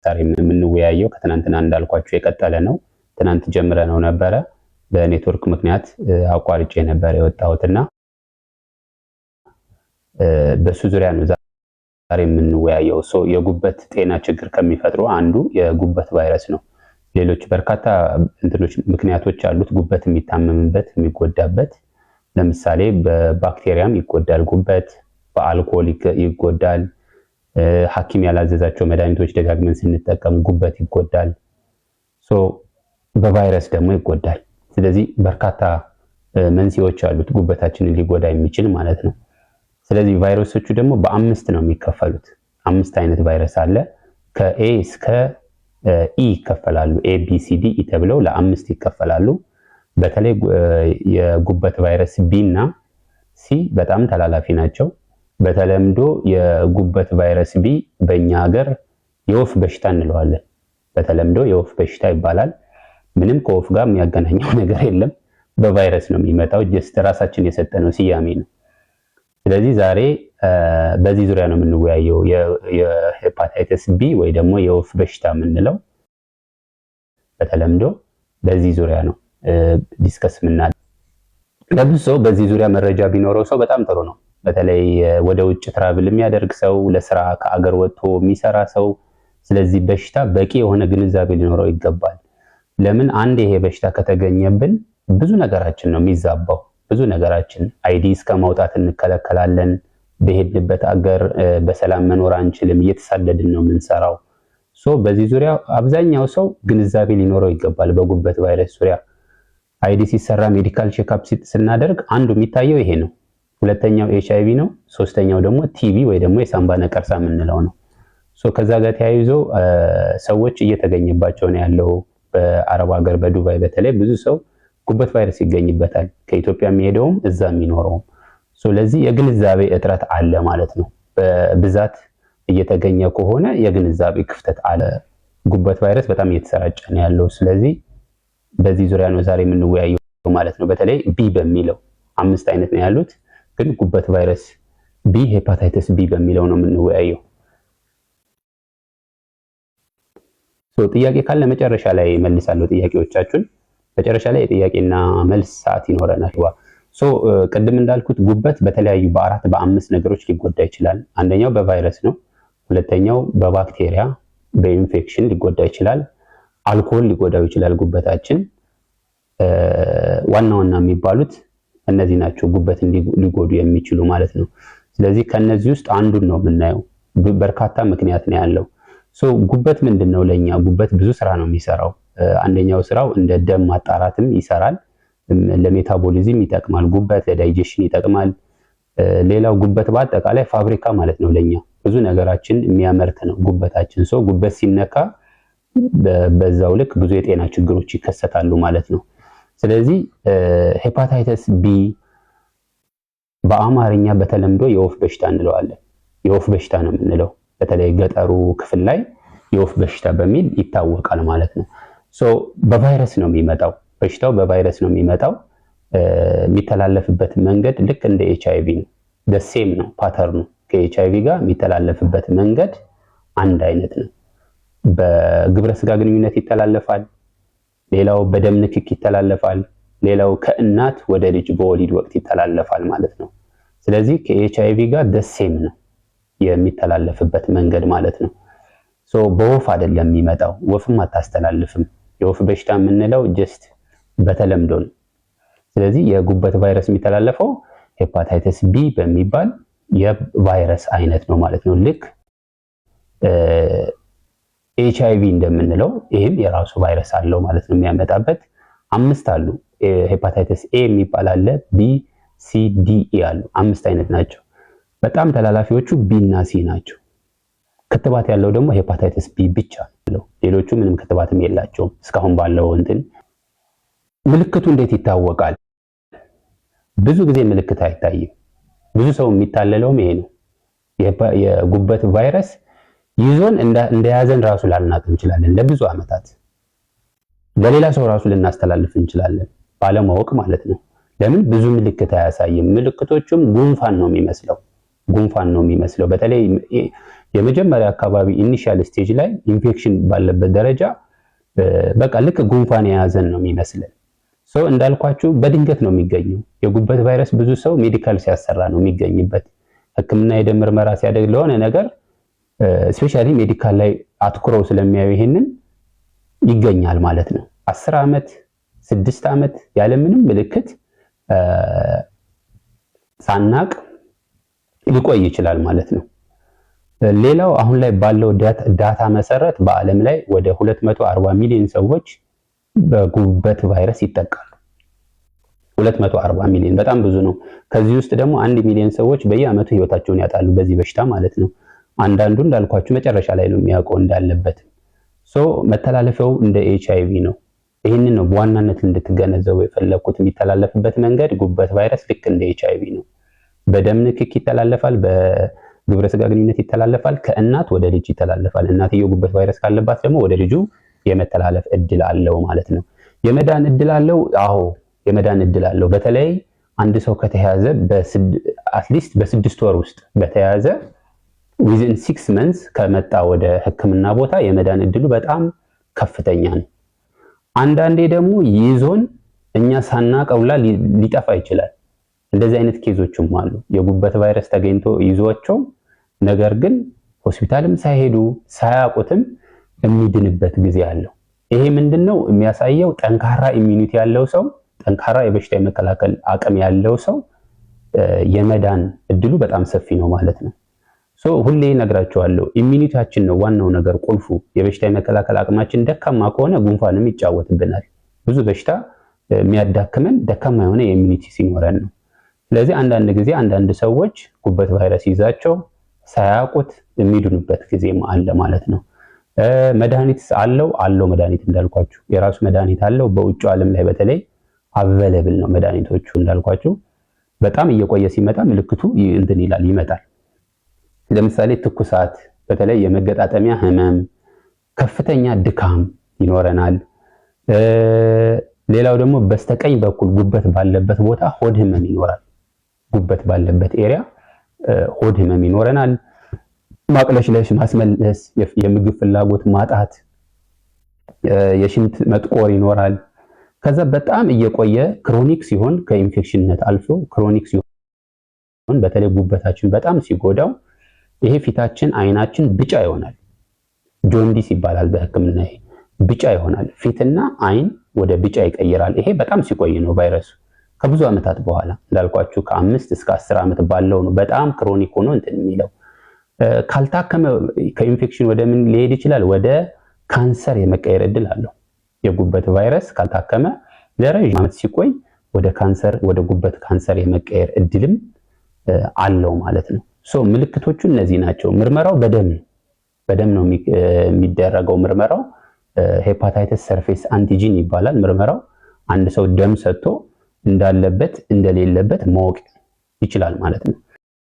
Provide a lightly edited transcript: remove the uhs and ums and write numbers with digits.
ዛሬ የምንወያየው ከትናንትና እንዳልኳችሁ የቀጠለ ነው። ትናንት ጀምረ ነው ነበረ በኔትወርክ ምክንያት አቋርጬ ነበር የወጣሁትና በሱ ዙሪያ ነው ዛሬ የምንወያየው። የጉበት ጤና ችግር ከሚፈጥሩ አንዱ የጉበት ቫይረስ ነው። ሌሎች በርካታ ምክንያቶች አሉት ጉበት የሚታመምበት የሚጎዳበት። ለምሳሌ በባክቴሪያም ይጎዳል ጉበት፣ በአልኮል ይጎዳል፣ ሐኪም ያላዘዛቸው መድኃኒቶች ደጋግመን ስንጠቀም ጉበት ይጎዳል። በቫይረስ ደግሞ ይጎዳል። ስለዚህ በርካታ መንስኤዎች አሉት ጉበታችንን ሊጎዳ የሚችል ማለት ነው። ስለዚህ ቫይረሶቹ ደግሞ በአምስት ነው የሚከፈሉት። 5 አይነት ቫይረስ አለ። ከኤ እስከ ኢ ይከፈላሉ። ኤ ቢ ሲ ዲ ኢ ተብለው ለ5 ይከፈላሉ። በተለይ የጉበት ቫይረስ ቢ እና ሲ በጣም ተላላፊ ናቸው። በተለምዶ የጉበት ቫይረስ ቢ በእኛ ሀገር የወፍ በሽታ እንለዋለን። በተለምዶ የወፍ በሽታ ይባላል። ምንም ከወፍ ጋር የሚያገናኘው ነገር የለም። በቫይረስ ነው የሚመጣው። ጀስት ራሳችን የሰጠነው ስያሜ ነው። ስለዚህ ዛሬ በዚህ ዙሪያ ነው የምንወያየው። የሄፓታይተስ ቢ ወይ ደግሞ የወፍ በሽታ የምንለው በተለምዶ በዚህ ዙሪያ ነው ዲስከስ የምናደርገው። ለብዙ ሰው በዚህ ዙሪያ መረጃ ቢኖረው ሰው በጣም ጥሩ ነው። በተለይ ወደ ውጭ ትራቭል የሚያደርግ ሰው፣ ለስራ ከአገር ወጥቶ የሚሰራ ሰው ስለዚህ በሽታ በቂ የሆነ ግንዛቤ ሊኖረው ይገባል። ለምን አንድ ይሄ በሽታ ከተገኘብን ብዙ ነገራችን ነው የሚዛባው። ብዙ ነገራችን አይዲ እስከ ማውጣት እንከለከላለን። በሄድንበት አገር በሰላም መኖር አንችልም። እየተሳደድን ነው የምንሰራው። በዚህ ዙሪያ አብዛኛው ሰው ግንዛቤ ሊኖረው ይገባል። በጉበት ቫይረስ ዙሪያ አይዲ ሲሰራ ሜዲካል ቼክአፕ ስናደርግ አንዱ የሚታየው ይሄ ነው። ሁለተኛው ኤችአይቪ ነው። ሶስተኛው ደግሞ ቲቪ ወይ ደግሞ የሳምባ ነቀርሳ የምንለው ነው። ከዛ ጋር ተያይዞ ሰዎች እየተገኘባቸው ነው ያለው። በአረብ ሀገር በዱባይ በተለይ ብዙ ሰው ጉበት ቫይረስ ይገኝበታል። ከኢትዮጵያ የሚሄደውም እዛ የሚኖረውም። ስለዚህ የግንዛቤ እጥረት አለ ማለት ነው። በብዛት እየተገኘ ከሆነ የግንዛቤ ክፍተት አለ። ጉበት ቫይረስ በጣም እየተሰራጨ ነው ያለው። ስለዚህ በዚህ ዙሪያ ነው ዛሬ የምንወያየው ማለት ነው። በተለይ ቢ በሚለው 5 አይነት ነው ያሉት፣ ግን ጉበት ቫይረስ ቢ ሄፓታይተስ ቢ በሚለው ነው የምንወያየው። ጥያቄ ካለ መጨረሻ ላይ መልሳለሁ ጥያቄዎቻችሁን። መጨረሻ ላይ የጥያቄና መልስ ሰዓት ይኖረናል። ቅድም እንዳልኩት ጉበት በተለያዩ በ4 በ5 ነገሮች ሊጎዳ ይችላል። አንደኛው በቫይረስ ነው። ሁለተኛው በባክቴሪያ በኢንፌክሽን ሊጎዳ ይችላል። አልኮል ሊጎዳው ይችላል ጉበታችን። ዋና ዋና የሚባሉት እነዚህ ናቸው ጉበትን ሊጎዱ የሚችሉ ማለት ነው። ስለዚህ ከነዚህ ውስጥ አንዱን ነው የምናየው። በርካታ ምክንያት ነው ያለው። ጉበት ምንድነው? ለኛ ጉበት ብዙ ስራ ነው የሚሰራው። አንደኛው ስራው እንደ ደም ማጣራትም ይሰራል። ለሜታቦሊዝም ይጠቅማል። ጉበት ለዳይጀሽን ይጠቅማል። ሌላው ጉበት በአጠቃላይ ፋብሪካ ማለት ነው። ለኛ ብዙ ነገራችን የሚያመርት ነው ጉበታችን። ጉበት ሲነካ በዛው ልክ ብዙ የጤና ችግሮች ይከሰታሉ ማለት ነው። ስለዚህ ሄፓታይተስ ቢ በአማርኛ በተለምዶ የወፍ በሽታ እንለዋለን። የወፍ በሽታ ነው የምንለው። በተለይ ገጠሩ ክፍል ላይ የወፍ በሽታ በሚል ይታወቃል ማለት ነው። በቫይረስ ነው የሚመጣው። በሽታው በቫይረስ ነው የሚመጣው። የሚተላለፍበት መንገድ ልክ እንደ ኤችአይቪ ነው። ደሴም ነው ፓተርኑ። ከኤችአይቪ ጋር የሚተላለፍበት መንገድ አንድ አይነት ነው። በግብረ ስጋ ግንኙነት ይተላለፋል። ሌላው በደም ንክክ ይተላለፋል። ሌላው ከእናት ወደ ልጅ በወሊድ ወቅት ይተላለፋል ማለት ነው። ስለዚህ ከኤችአይቪ ጋር ደሴም ነው የሚተላለፍበት መንገድ ማለት ነው። በወፍ አይደለም የሚመጣው። ወፍም አታስተላልፍም። የወፍ በሽታ የምንለው ጀስት በተለምዶ ነው። ስለዚህ የጉበት ቫይረስ የሚተላለፈው ሄፓታይተስ ቢ በሚባል የቫይረስ አይነት ነው ማለት ነው። ልክ ኤችአይቪ እንደምንለው ይህም የራሱ ቫይረስ አለው ማለት ነው። የሚያመጣበት 5 አሉ። ሄፓታይተስ ኤ የሚባል አለ፣ ቢ፣ ሲ፣ ዲ፣ ኢ አሉ። 5 አይነት ናቸው። በጣም ተላላፊዎቹ ቢ እና ሲ ናቸው። ክትባት ያለው ደግሞ ሄፓታይተስ ቢ ብቻ ነው። ሌሎቹ ምንም ክትባትም የላቸውም እስካሁን ባለው እንትን። ምልክቱ እንዴት ይታወቃል? ብዙ ጊዜ ምልክት አይታይም። ብዙ ሰው የሚታለለውም ይሄ ነው። የጉበት ቫይረስ ይዞን እንደያዘን ራሱ ላልናቅ እንችላለን። ለብዙ ዓመታት ለሌላ ሰው ራሱ ልናስተላልፍ እንችላለን ባለማወቅ ማለት ነው። ለምን? ብዙ ምልክት አያሳይም። ምልክቶቹም ጉንፋን ነው የሚመስለው። በተለይ የመጀመሪያ አካባቢ ኢኒሻል ስቴጅ ላይ ኢንፌክሽን ባለበት ደረጃ በቃ ልክ ጉንፋን የያዘን ነው የሚመስለን። እንዳልኳችሁ በድንገት ነው የሚገኘው። የጉበት ቫይረስ ብዙ ሰው ሜዲካል ሲያሰራ ነው የሚገኝበት። ሕክምና የደም ምርመራ ሲያደርግ ለሆነ ነገር ስፔሻሊ ሜዲካል ላይ አትኩረው ስለሚያዩ ይሄንን ይገኛል ማለት ነው። 10 ዓመት 6 ዓመት ያለምንም ምልክት ሳናቅ ሊቆይ ይችላል ማለት ነው። ሌላው አሁን ላይ ባለው ዳታ መሰረት በዓለም ላይ ወደ 240 ሚሊዮን ሰዎች በጉበት ቫይረስ ይጠቃሉ። 240 ሚሊዮን በጣም ብዙ ነው። ከዚህ ውስጥ ደግሞ 1 ሚሊዮን ሰዎች በየዓመቱ ህይወታቸውን ያጣሉ በዚህ በሽታ ማለት ነው። አንዳንዱ እንዳልኳችሁ መጨረሻ ላይ ነው የሚያውቀው እንዳለበት። መተላለፊያው እንደ HIV ነው። ይህንን ነው በዋናነት እንድትገነዘቡ የፈለኩት። የሚተላለፍበት መንገድ ጉበት ቫይረስ ልክ እንደ HIV ነው። በደም ንክክ ይተላለፋል፣ በግብረ ስጋ ግንኙነት ይተላለፋል፣ ከእናት ወደ ልጅ ይተላለፋል። እናትየው ጉበት ቫይረስ ካለባት ደግሞ ወደ ልጁ የመተላለፍ እድል አለው ማለት ነው። የመዳን እድል አለው? አዎ የመዳን እድል አለው። በተለይ አንድ ሰው ከተያዘ አትሊስት በ6 ወር ውስጥ በተያዘ ዊዝን 6 መንስ ከመጣ ወደ ሕክምና ቦታ የመዳን እድሉ በጣም ከፍተኛ ነው። አንዳንዴ ደግሞ ይዞን እኛ ሳናቀውላ ሊጠፋ ይችላል። እንደዚህ አይነት ኬዞችም አሉ። የጉበት ቫይረስ ተገኝቶ ይዟቸው ነገር ግን ሆስፒታልም ሳይሄዱ ሳያውቁትም የሚድንበት ጊዜ አለው። ይሄ ምንድነው የሚያሳየው? ጠንካራ ኢሚዩኒቲ ያለው ሰው፣ ጠንካራ የበሽታ የመከላከል አቅም ያለው ሰው የመዳን እድሉ በጣም ሰፊ ነው ማለት ነው። ሁሌ ነግራቸዋለሁ፣ ኢሚዩኒቲያችን ነው ዋናው ነገር ቁልፉ። የበሽታ የመከላከል አቅማችን ደካማ ከሆነ ጉንፋንም ይጫወትብናል። ብዙ በሽታ የሚያዳክመን ደካማ የሆነ የኢሚዩኒቲ ሲኖረን ነው። ስለዚህ አንዳንድ ጊዜ አንዳንድ ሰዎች ጉበት ቫይረስ ይዛቸው ሳያውቁት የሚድኑበት ጊዜም አለ ማለት ነው። መድኃኒት አለው መድኃኒት እንዳልኳችሁ የራሱ መድኃኒት አለው። በውጭ ዓለም ላይ በተለይ አቬለብል ነው መድኃኒቶቹ እንዳልኳችሁ። በጣም እየቆየ ሲመጣ ምልክቱ ይመጣል። ለምሳሌ ትኩሳት፣ በተለይ የመገጣጠሚያ ህመም፣ ከፍተኛ ድካም ይኖረናል። ሌላው ደግሞ በስተቀኝ በኩል ጉበት ባለበት ቦታ ሆድ ህመም ይኖራል። ጉበት ባለበት ኤሪያ ሆድ ህመም ይኖረናል። ማቅለሽለሽ፣ ማስመለስ፣ የምግብ ፍላጎት ማጣት፣ የሽንት መጥቆር ይኖራል። ከዛ በጣም እየቆየ ክሮኒክ ሲሆን ከኢንፌክሽንነት አልፎ ክሮኒክ ሲሆን በተለይ ጉበታችን በጣም ሲጎዳው ይሄ ፊታችን፣ አይናችን ቢጫ ይሆናል። ጆንዲስ ይባላል በሕክምና። ይሄ ቢጫ ይሆናል። ፊትና አይን ወደ ቢጫ ይቀይራል። ይሄ በጣም ሲቆይ ነው ቫይረሱ። ከብዙ ዓመታት በኋላ እንዳልኳችሁ ከ5 እስከ 10 ዓመት ባለው ነው በጣም ክሮኒክ ሆኖ የሚለው። ካልታከመ ከኢንፌክሽን ወደ ምን ሊሄድ ይችላል? ወደ ካንሰር የመቀየር እድል አለው። የጉበት ቫይረስ ካልታከመ ለረጅም ዓመት ሲቆይ ወደ ካንሰር፣ ወደ ጉበት ካንሰር የመቀየር እድልም አለው ማለት ነው። ምልክቶቹ እነዚህ ናቸው። ምርመራው በደም ነው የሚደረገው። ምርመራው ሄፓታይተስ ሰርፌስ አንቲጂን ይባላል። ምርመራው አንድ ሰው ደም ሰጥቶ እንዳለበት እንደሌለበት ማወቅ ይችላል ማለት ነው።